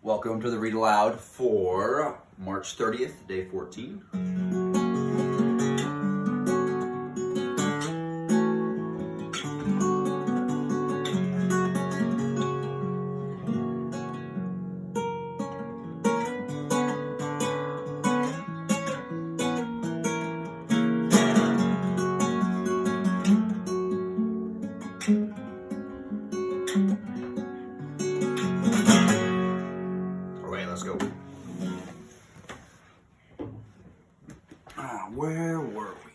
Welcome to the Read Aloud for March 30th, day 14. Alright, let's go. Where were we?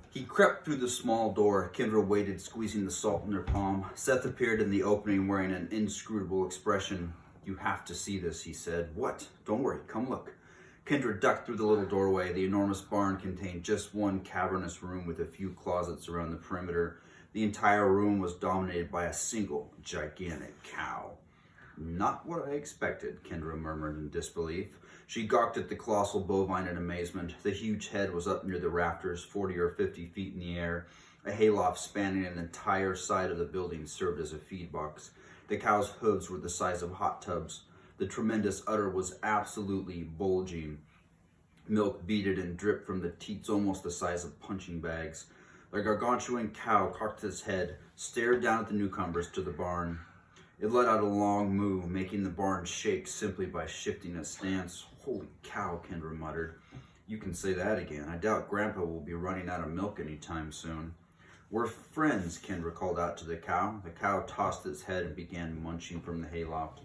He crept through the small door. Kendra waited, squeezing the salt in her palm. Seth appeared in the opening wearing an inscrutable expression. "You have to see this," he said. "What? Don't worry, come look." Kendra ducked through the little doorway. The enormous barn contained just one cavernous room with a few closets around the perimeter. The entire room was dominated by a single gigantic cow. "Not what I expected," Kendra murmured in disbelief. She gawked at the colossal bovine in amazement. The huge head was up near the rafters, 40 or 50 feet in the air. A hayloft spanning an entire side of the building served as a feed box. The cow's hooves were the size of hot tubs. The tremendous udder was absolutely bulging. Milk beaded and dripped from the teats almost the size of punching bags. The gargantuan cow cocked its head, stared down at the newcomers to the barn. It let out a long moo, making the barn shake simply by shifting its stance. "Holy cow," Kendra muttered. "You can say that again. I doubt Grandpa will be running out of milk anytime soon." "We're friends," Kendra called out to the cow. The cow tossed its head and began munching from the hayloft.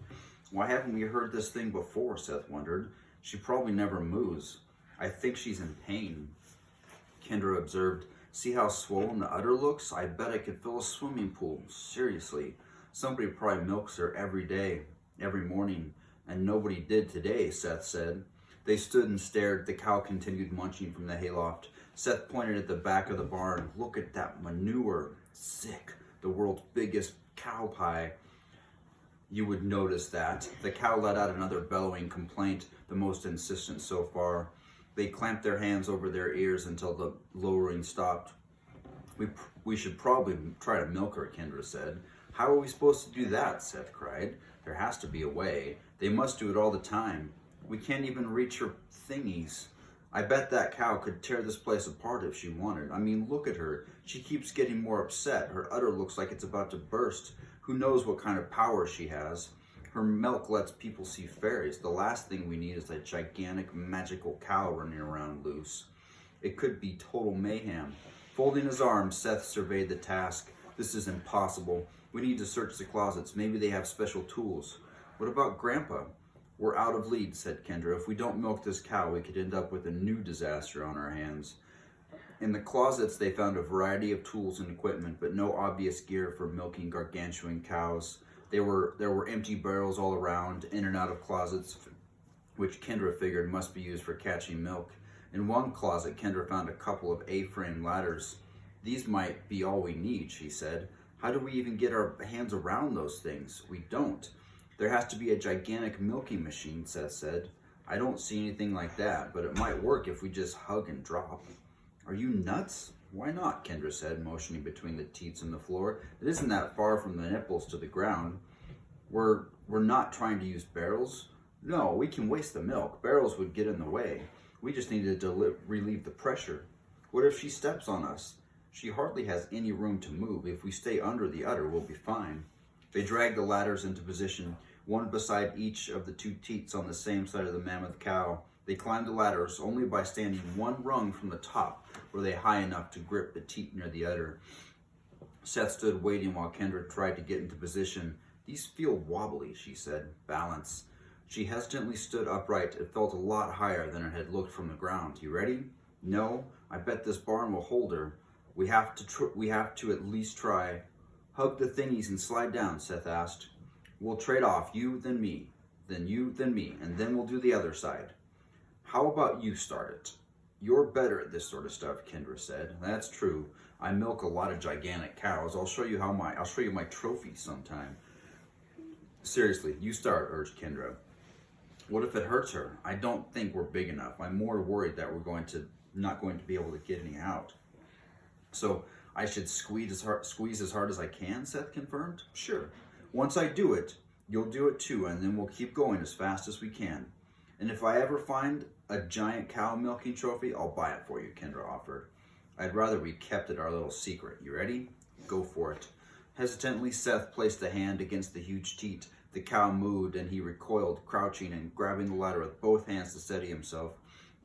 "Why haven't we heard this thing before?" Seth wondered. "She probably never moos." "I think she's in pain," Kendra observed. "See how swollen the udder looks? I bet I could fill a swimming pool. Seriously. Somebody probably milks her every day, every morning, and nobody did today," Seth said. They stood and stared. The cow continued munching from the hayloft. Seth pointed at the back of the barn. "Look at that manure. Sick. The world's biggest cow pie." "You would notice that." The cow let out another bellowing complaint, the most insistent so far. They clamped their hands over their ears until the lowering stopped. We should probably try to milk her," Kendra said. "How are we supposed to do that?" Seth cried. "There has to be a way. They must do it all the time. We can't even reach her thingies. I bet that cow could tear this place apart if she wanted. I mean, look at her. She keeps getting more upset. Her udder looks like it's about to burst. Who knows what kind of power she has? Her milk lets people see fairies. The last thing we need is a gigantic magical cow running around loose. It could be total mayhem." Folding his arms, Seth surveyed the task. "This is impossible. We need to search the closets. Maybe they have special tools." "What about Grandpa?" "We're out of leads," said Kendra. "If we don't milk this cow, we could end up with a new disaster on our hands." In the closets, they found a variety of tools and equipment, but no obvious gear for milking gargantuan cows. There were empty barrels all around, in and out of closets, which Kendra figured must be used for catching milk. In one closet, Kendra found a couple of A-frame ladders. "These might be all we need," she said. "How do we even get our hands around those things?" "We don't. There has to be a gigantic milking machine," Seth said. "I don't see anything like that, but it might work if we just hug and drop." "Are you nuts?" "Why not?" Kendra said, motioning between the teats and the floor. "It isn't that far from the nipples to the ground." We're not trying to use barrels." "No, we can waste the milk. Barrels would get in the way. We just needed to relieve the pressure." "What if she steps on us?" "She hardly has any room to move. If we stay under the udder, we'll be fine." They dragged the ladders into position, one beside each of the two teats on the same side of the mammoth cow. They climbed the ladders. Only by standing one rung from the top were they high enough to grip the teat near the udder. Seth stood waiting while Kendra tried to get into position. "These feel wobbly," she said. "Balance." She hesitantly stood upright. It felt a lot higher than it had looked from the ground. "You ready?" "No. I bet this barn will hold her. We have to at least try." "Hug the thingies and slide down," Seth asked. "We'll trade off, you, then me, then you, then me, and then we'll do the other side." "How about you start it?" "You're better at this sort of stuff," Kendra said. "That's true. I milk a lot of gigantic cows. I'll show you my trophy sometime." "Seriously, you start," urged Kendra. "What if it hurts her?" "I don't think we're big enough. I'm more worried that we're not going to be able to get any out." "So I should squeeze as hard as I can," Seth confirmed. "Sure. Once I do it, you'll do it too, and then we'll keep going as fast as we can. And if I ever find a giant cow milking trophy, I'll buy it for you, Kendra offered. I'd rather we kept it our little secret. You ready? Go for it. Hesitantly, Seth placed a hand against the huge teat. The cow moved, and he recoiled, crouching and grabbing the ladder with both hands to steady himself.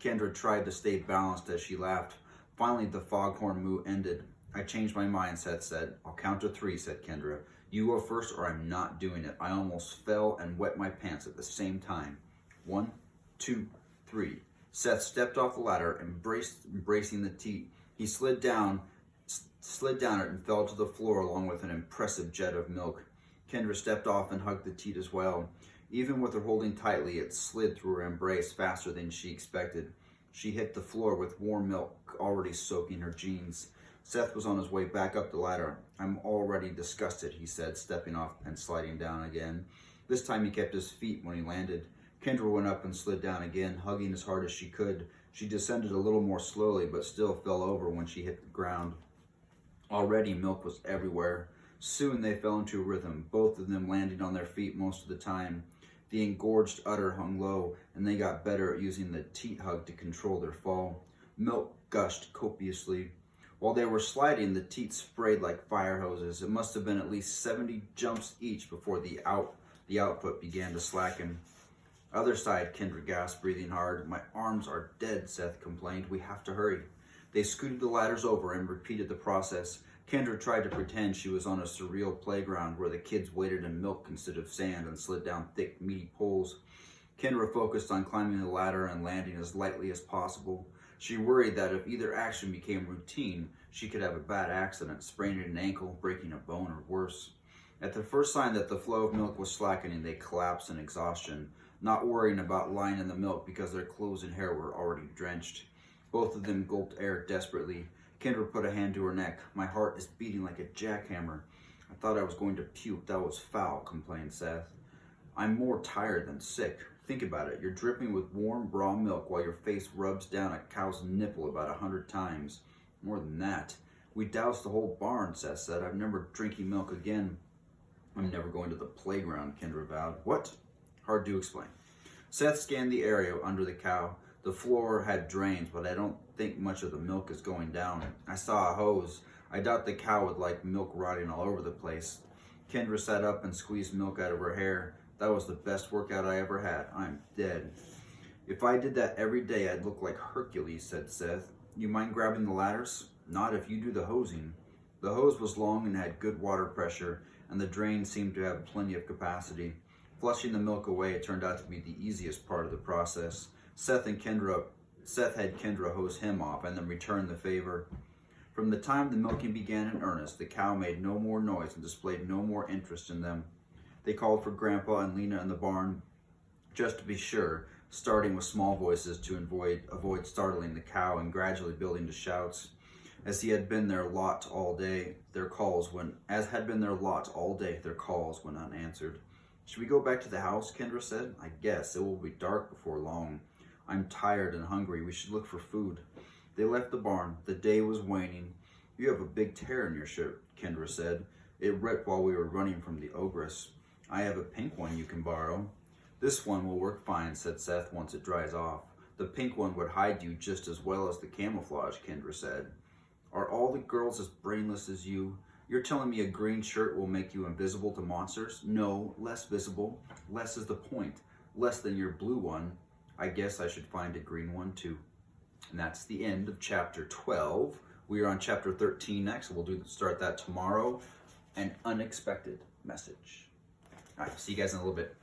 Kendra tried to stay balanced as she laughed. Finally, the foghorn moo ended. I changed my mind, Seth said. I'll count to 3, said Kendra. You go first, or I'm not doing it. I almost fell and wet my pants at the same time. 1, 2, 3. Seth stepped off the ladder, embracing the teat. He slid down it and fell to the floor along with an impressive jet of milk. Kendra stepped off and hugged the teat as well. Even with her holding tightly, it slid through her embrace faster than she expected. She hit the floor with warm milk already soaking her jeans. Seth was on his way back up the ladder. I'm already disgusted, he said, stepping off and sliding down again. This time he kept his feet when he landed. Kendra went up and slid down again, hugging as hard as she could. She descended a little more slowly, but still fell over when she hit the ground. Already milk was everywhere. Soon they fell into a rhythm, both of them landing on their feet most of the time. The engorged udder hung low, and they got better at using the teat hug to control their fall. Milk gushed copiously. While they were sliding, the teats sprayed like fire hoses. It must have been at least 70 jumps each before the output began to slacken. Other side, Kendra gasped, breathing hard. My arms are dead, Seth complained. We have to hurry. They scooted the ladders over and repeated the process. Kendra tried to pretend she was on a surreal playground where the kids waded in milk instead of sand and slid down thick, meaty poles. Kendra focused on climbing the ladder and landing as lightly as possible. She worried that if either action became routine, she could have a bad accident, spraining an ankle, breaking a bone, or worse. At the first sign that the flow of milk was slackening, they collapsed in exhaustion, not worrying about lying in the milk because their clothes and hair were already drenched. Both of them gulped air desperately. Kendra put a hand to her neck. My heart is beating like a jackhammer. I thought I was going to puke. That was foul, complained Seth. I'm more tired than sick. Think about it. You're dripping with warm, raw milk while your face rubs down a cow's nipple about 100 times. More than that. We doused the whole barn, Seth said. I'm never drinking milk again. I'm never going to the playground, Kendra vowed. What? Hard to explain. Seth scanned the area under the cow. The floor had drains, but I don't think much of the milk is going down. I saw a hose. I doubt the cow would like milk rotting all over the place. Kendra sat up and squeezed milk out of her hair. That was the best workout I ever had. I'm dead. If I did that every day, I'd look like Hercules, said Seth. You mind grabbing the ladders? Not if you do the hosing. The hose was long and had good water pressure, and the drain seemed to have plenty of capacity. Flushing the milk away, it turned out to be the easiest part of the process. Seth had Kendra hose him off and then return the favor. From the time the milking began in earnest, the cow made no more noise and displayed no more interest in them. They called for Grandpa and Lena in the barn, just to be sure, starting with small voices to avoid startling the cow and gradually building to shouts. As had been their lot all day, their calls went unanswered. Should we go back to the house, Kendra said. I guess. It will be dark before long. I'm tired and hungry. We should look for food. They left the barn. The day was waning. You have a big tear in your shirt, Kendra said. It ripped while we were running from the ogress. I have a pink one you can borrow. This one will work fine, said Seth once it dries off. The pink one would hide you just as well as the camouflage, Kendra said. Are all the girls as brainless as you? You're telling me a green shirt will make you invisible to monsters? No, less visible. Less is the point. Less than your blue one. I guess I should find a green one too. And that's the end of chapter 12. We are on chapter 13 next. We'll start that tomorrow. An unexpected message. All right, see you guys in a little bit.